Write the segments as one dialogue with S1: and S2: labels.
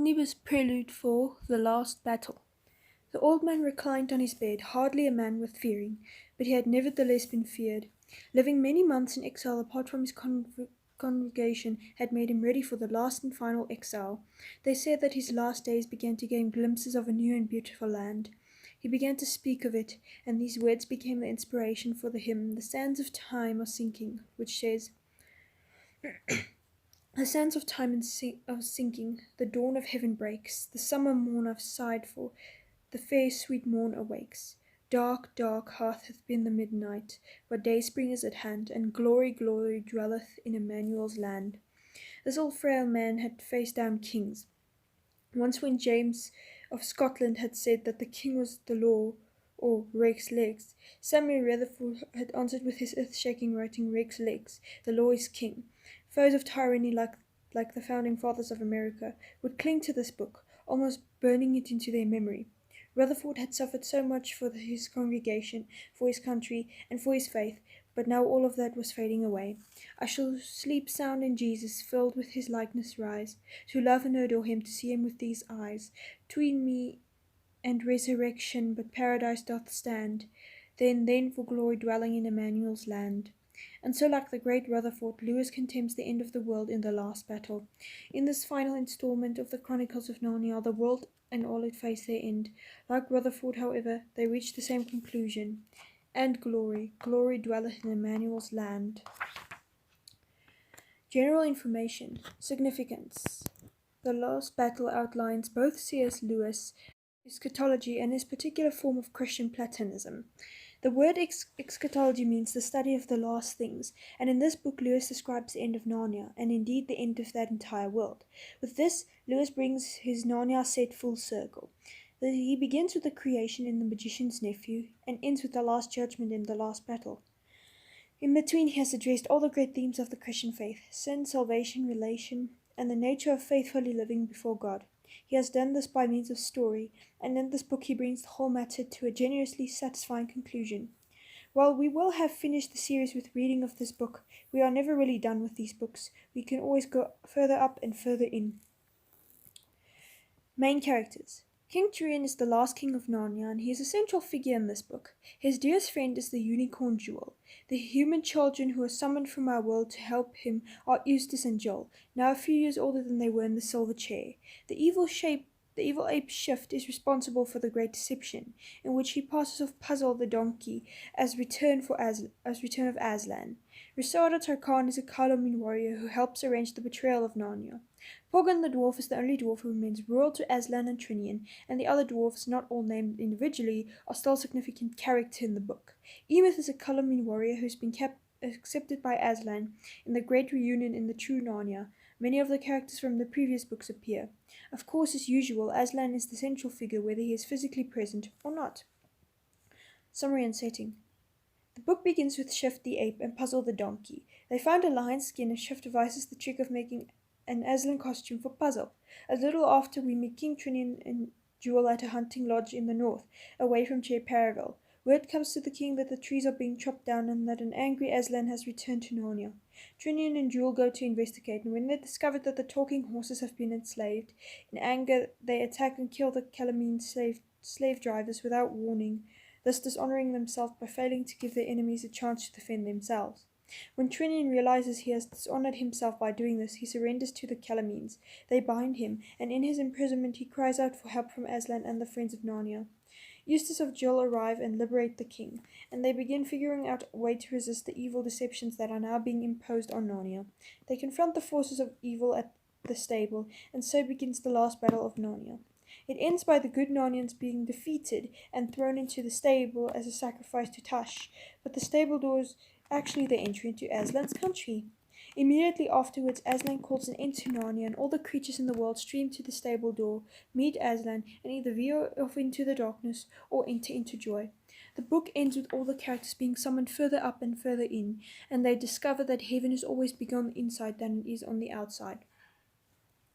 S1: Omnibus Prelude for The Last Battle. The old man reclined on his bed, hardly a man worth fearing, but he had nevertheless been feared. Living many months in exile apart from his congregation had made him ready for the last and final exile. They said that his last days began to gain glimpses of a new and beautiful land. He began to speak of it, and these words became the inspiration for the hymn, "The Sands of Time are Sinking," which says, "The sands of time are sinking, the dawn of heaven breaks, the summer morn I've sighed for, the fair sweet morn awakes. Dark, dark hath been the midnight, but dayspring is at hand, and glory, glory dwelleth in Emmanuel's land." This old frail man had faced down kings. Once when James of Scotland had said that the king was the law, or Rex Legs, Samuel Rutherford had answered with his earth-shaking writing, "Rex Legs, the law is king." Foes of tyranny like the founding fathers of America would cling to this book, almost burning it into their memory. Rutherford had suffered so much for his congregation, for his country, and for his faith, but now all of that was fading away. "I shall sleep sound in Jesus, filled with his likeness rise, to love and adore him, to see him with these eyes. 'Tween me and resurrection but paradise doth stand, then for glory dwelling in Emmanuel's land." And so, like the great Rutherford, Lewis contemns the end of the world in the last battle. In this final installment of the Chronicles of Narnia, the world and all it face their end. Like Rutherford, however, they reach the same conclusion. "And glory, glory dwelleth in Emmanuel's land." General information. Significance. The Last Battle outlines both C.S. Lewis' eschatology and his particular form of Christian Platonism. The word eschatology means the study of the last things, and in this book Lewis describes the end of Narnia, and indeed the end of that entire world. With this, Lewis brings his Narnia set full circle. He begins with the creation in The Magician's Nephew, and ends with the Last Judgment in The Last Battle. In between, he has addressed all the great themes of the Christian faith: sin, salvation, relation, and the nature of faithfully living before God. He has done this by means of story, and in this book he brings the whole matter to a genuinely satisfying conclusion. While we will have finished the series with reading of this book, we are never really done with these books. We can always go further up and further in. Main characters. King Trian is the last king of Narnia, and he is a central figure in this book. His dearest friend is the unicorn Jewel. The human children who are summoned from our world to help him are Eustace and Joel, now a few years older than they were in the Silver Chair. The evil ape Shift is responsible for the Great Deception, in which he passes off Puzzle the donkey as return of Aslan. Risada Tarkhan is a Kalamin warrior who helps arrange the betrayal of Narnia. Poggin the dwarf is the only dwarf who remains rural to Aslan and Trinian, and the other dwarfs, not all named individually, are still significant characters in the book. Emeth is a Kalamin warrior who's been accepted by Aslan in the Great Reunion in the True Narnia. Many of the characters from the previous books appear. Of course, as usual, Aslan is the central figure whether he is physically present or not. Summary and setting. The book begins with Shift the ape and Puzzle the donkey. They find a lion's skin and Shift devises the trick of making an Aslan costume for Puzzle. A little after, we meet King Trinian and Jewel at a hunting lodge in the north, away from Chair Paravel. Word comes to the king that the trees are being chopped down and that an angry Aslan has returned to Narnia. Trinian and Jewel go to investigate, and when they discover that the talking horses have been enslaved, in anger they attack and kill the Calamine slave drivers without warning, thus dishonouring themselves by failing to give their enemies a chance to defend themselves. When Trinian realizes he has dishonoured himself by doing this, he surrenders to the Calamines. They bind him, and in his imprisonment he cries out for help from Aslan and the Friends of Narnia. Eustace of Joel arrive and liberate the king, and they begin figuring out a way to resist the evil deceptions that are now being imposed on Narnia. They confront the forces of evil at the stable, and so begins the last battle of Narnia. It ends by the good Narnians being defeated and thrown into the stable as a sacrifice to Tush, but the stable doors actually the entry into Aslan's country. Immediately afterwards, Aslan calls an end to Narnia, and all the creatures in the world stream to the stable door, meet Aslan, and either veer off into the darkness or enter into joy. The book ends with all the characters being summoned further up and further in, and they discover that heaven is always bigger on the inside than it is on the outside.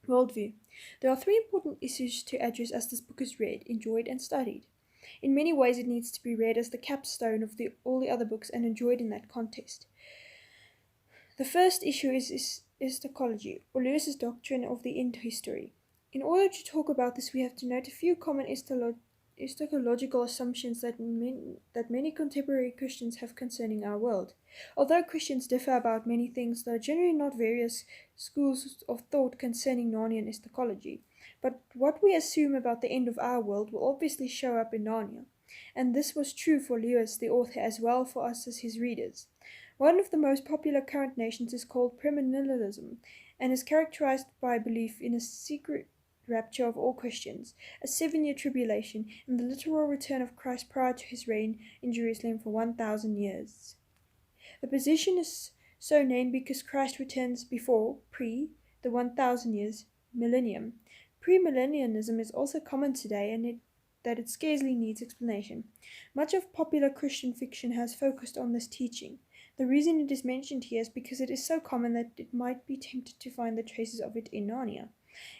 S1: Worldview. There are three important issues to address as this book is read, enjoyed, and studied. In many ways, it needs to be read as the capstone of all the other books and enjoyed in that context. The first issue is eschatology, or Lewis's doctrine of the end history. In order to talk about this, we have to note a few common eschatological assumptions that many contemporary Christians have concerning our world. Although Christians differ about many things, there are generally not various schools of thought concerning Narnian eschatology. But what we assume about the end of our world will obviously show up in Narnia. And this was true for Lewis, the author, as well for us as his readers. One of the most popular current nations is called premillennialism and is characterized by belief in a secret rapture of all Christians, a 7-year tribulation, and the literal return of Christ prior to his reign in Jerusalem for 1,000 years. The position is so named because Christ returns before, the 1,000 years millennium. Premillennialism is also common today and that it scarcely needs explanation. Much of popular Christian fiction has focused on this teaching. The reason it is mentioned here is because it is so common that it might be tempted to find the traces of it in Narnia.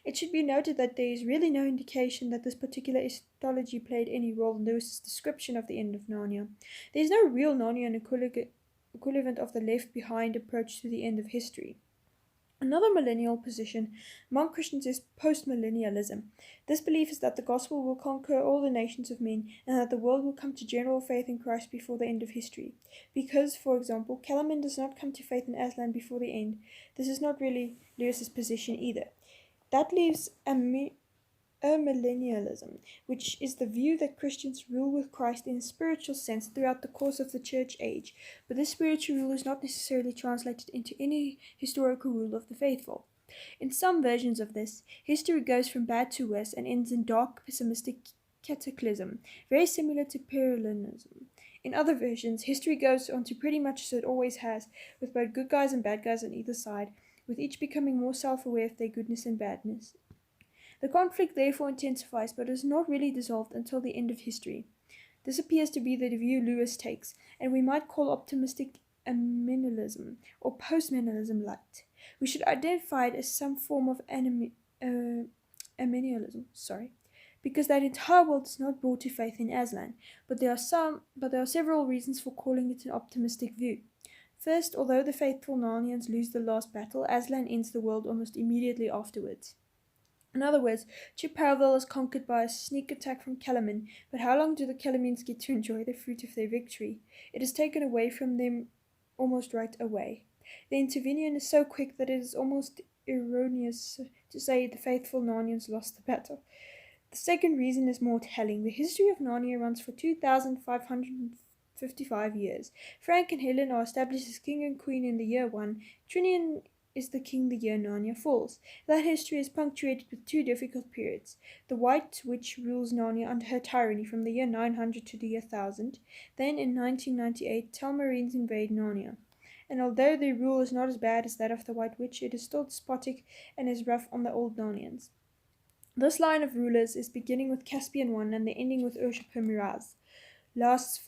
S1: It should be noted that there is really no indication that this particular eschatology played any role in Lewis's description of the end of Narnia. There is no real Narnian equivalent of the left-behind approach to the end of history. Another millennial position among Christians is postmillennialism. This belief is that the gospel will conquer all the nations of men and that the world will come to general faith in Christ before the end of history. Because, for example, Calaman does not come to faith in Aslan before the end, this is not really Lewis's position either. That leaves amillennialism, which is the view that Christians rule with Christ in a spiritual sense throughout the course of the church age, but this spiritual rule is not necessarily translated into any historical rule of the faithful. In some versions of this, history goes from bad to worse and ends in dark, pessimistic cataclysm, very similar to parallelism. In other versions, history goes on to pretty much as it always has, with both good guys and bad guys on either side, with each becoming more self-aware of their goodness and badness. The conflict therefore intensifies, but is not really dissolved until the end of history. This appears to be the view Lewis takes, and we might call optimistic amillennialism or postmillennialism light. We should identify it as some form of amillennialism, because that entire world is not brought to faith in Aslan, but there are several reasons for calling it an optimistic view. First, although the faithful Narnians lose the last battle, Aslan ends the world almost immediately afterwards. In other words, Chip Paravel is conquered by a sneak attack from Calaman, but how long do the Calamans get to enjoy the fruit of their victory? It is taken away from them almost right away. The intervention is so quick that it is almost erroneous to say the faithful Narnians lost the battle. The second reason is more telling. The history of Narnia runs for 2,555 years. Frank and Helen are established as king and queen in the year 1. Trinian is the king the year Narnia falls. That history is punctuated with 2 difficult periods. The White Witch rules Narnia under her tyranny from the year 900 to the year 1000. Then in 1998, Telmarines invade Narnia. And although their rule is not as bad as that of the White Witch, it is still despotic and is rough on the old Narnians. This line of rulers is beginning with Caspian I and the ending with Urshipa Miraz. Was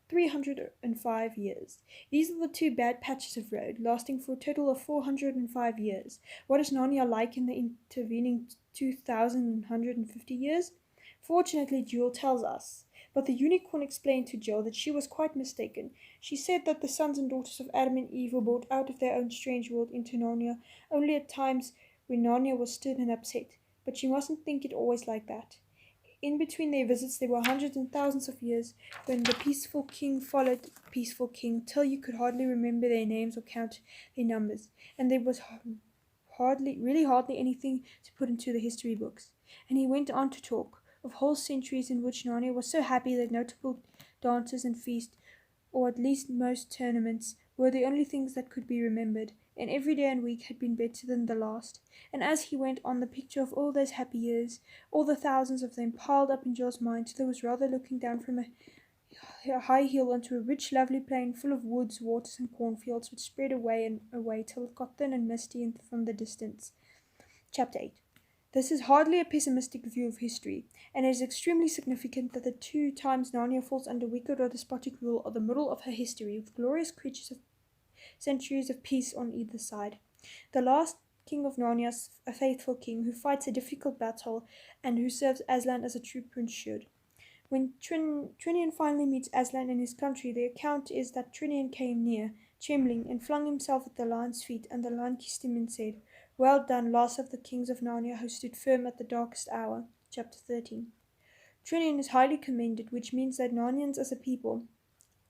S1: 305 years. These are the 2 bad patches of road, lasting for a total of 405 years. What is Narnia like in the intervening 2,150 years? Fortunately, Jewel tells us. But the unicorn explained to Jill that she was quite mistaken. She said that the sons and daughters of Adam and Eve were brought out of their own strange world into Narnia only at times when Narnia was stirred and upset. But she mustn't think it always like that. In between their visits, there were hundreds and thousands of years when the peaceful king followed the peaceful king till you could hardly remember their names or count their numbers, and there was hardly anything to put into the history books. And he went on to talk of whole centuries in which Narnia was so happy that notable dances and feasts, or at least most tournaments, were the only things that could be remembered, and every day and week had been better than the last. And as he went on, the picture of all those happy years, all the thousands of them, piled up in Jill's mind till it was rather looking down from a high hill onto a rich, lovely plain full of woods, waters, and cornfields, which spread away and away till it got thin and misty from the distance. Chapter 8. This is hardly a pessimistic view of history, and it is extremely significant that the 2 times Narnia falls under wicked or despotic rule are the middle of her history, with glorious creatures of centuries of peace on either side. The last king of Narnia is a faithful king who fights a difficult battle and who serves Aslan as a true prince should. When Trinian finally meets Aslan in his country, the account is that Trinian came near, trembling, and flung himself at the lion's feet, and the lion kissed him and said, Well done, last of the kings of Narnia who stood firm at the darkest hour. Chapter 13. Trinian is highly commended, which means that Narnians as a people,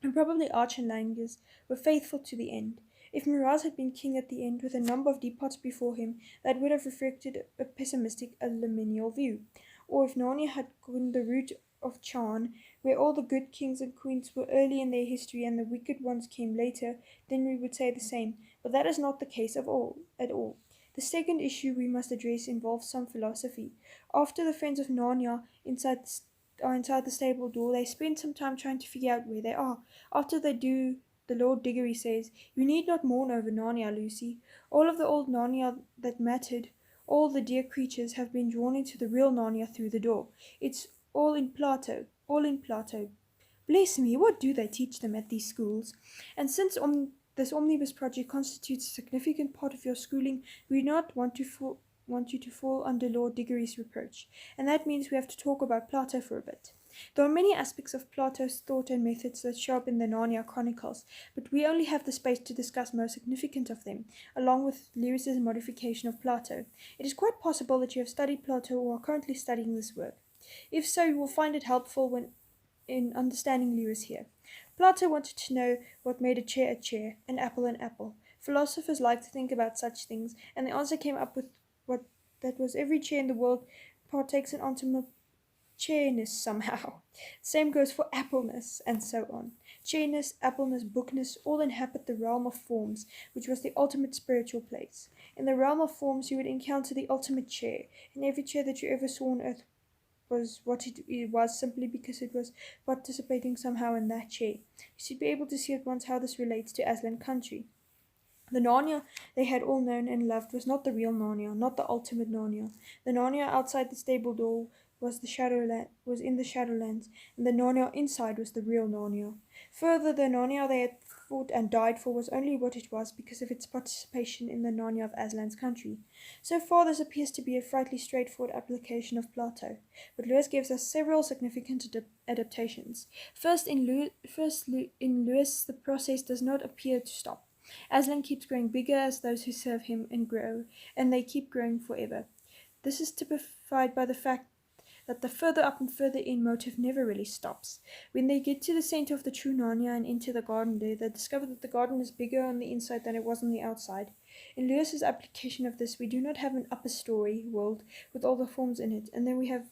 S1: and probably Arch-and-Langas, were faithful to the end. If Miraz had been king at the end with a number of depots before him, that would have reflected a pessimistic aluminial view. Or if Narnia had gone the route of Charn, where all the good kings and queens were early in their history and the wicked ones came later, then we would say the same. But that is not the case at all. The second issue we must address involves some philosophy. After the friends of Narnia are inside the stable door, they spend some time trying to figure out where they are. After they do, the Lord Diggory says, "You need not mourn over Narnia, Lucy. All of the old Narnia that mattered, all the dear creatures have been drawn into the real Narnia through the door. It's all in Plato, all in Plato." Bless me, what do they teach them at these schools? And since this omnibus project constitutes a significant part of your schooling, we do not want you to fall under Lord Diggory's reproach, and that means we have to talk about Plato for a bit. There are many aspects of Plato's thought and methods that show up in the Narnia Chronicles, but we only have the space to discuss most significant of them, along with Lewis's modification of Plato. It is quite possible that you have studied Plato or are currently studying this work. If so, you will find it helpful in understanding Lewis here. Plato wanted to know what made a chair, an apple an apple. Philosophers like to think about such things, and the answer came up with what that was every chair in the world partakes in ultimate chairness somehow. Same goes for appleness, and so on. Chairness, appleness, bookness all inhabit the realm of forms, which was the ultimate spiritual place. In the realm of forms you would encounter the ultimate chair, and every chair that you ever saw on earth was what it was simply because it was participating somehow in that chair. You should be able to see at once how this relates to Aslan country. The Narnia they had all known and loved was not the real Narnia, not the ultimate Narnia. The Narnia outside the stable door was in the Shadowlands, and the Narnia inside was the real Narnia. Further, the Narnia they had fought and died for was only what it was because of its participation in the Narnia of Aslan's country. So far, this appears to be a frightfully straightforward application of Plato, but Lewis gives us several significant adaptations. First, in Lewis, the process does not appear to stop. Aslan keeps growing bigger as those who serve him and grow, and they keep growing forever. This is typified by the fact that the further up and further in motive never really stops. When they get to the center of the true Narnia and into the garden there, they discover that the garden is bigger on the inside than it was on the outside. In Lewis's application of this, we do not have an upper story world with all the forms in it, and then we have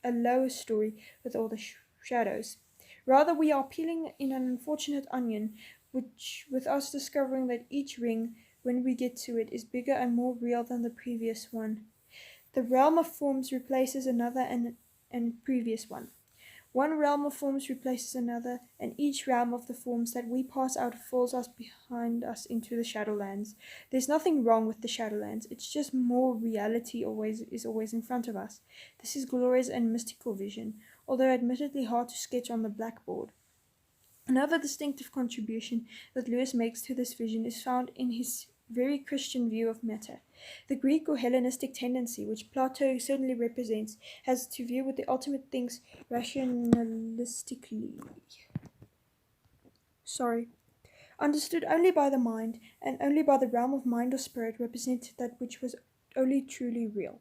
S1: a lower story with all the shadows. Rather, we are peeling in an unfortunate onion, with us discovering that each ring, when we get to it, is bigger and more real than the previous one. The realm of forms replaces another and previous one. One realm of forms replaces another, and each realm of the forms that we pass out falls us behind us into the Shadowlands. There's nothing wrong with the Shadowlands, it's just more reality is always in front of us. This is glorious and mystical vision, although admittedly hard to sketch on the blackboard. Another distinctive contribution that Lewis makes to this vision is found in his very Christian view of matter. The Greek or Hellenistic tendency, which Plato certainly represents, has to view with the ultimate things rationalistically. Understood only by the mind, and only by the realm of mind or spirit represented that which was only truly real.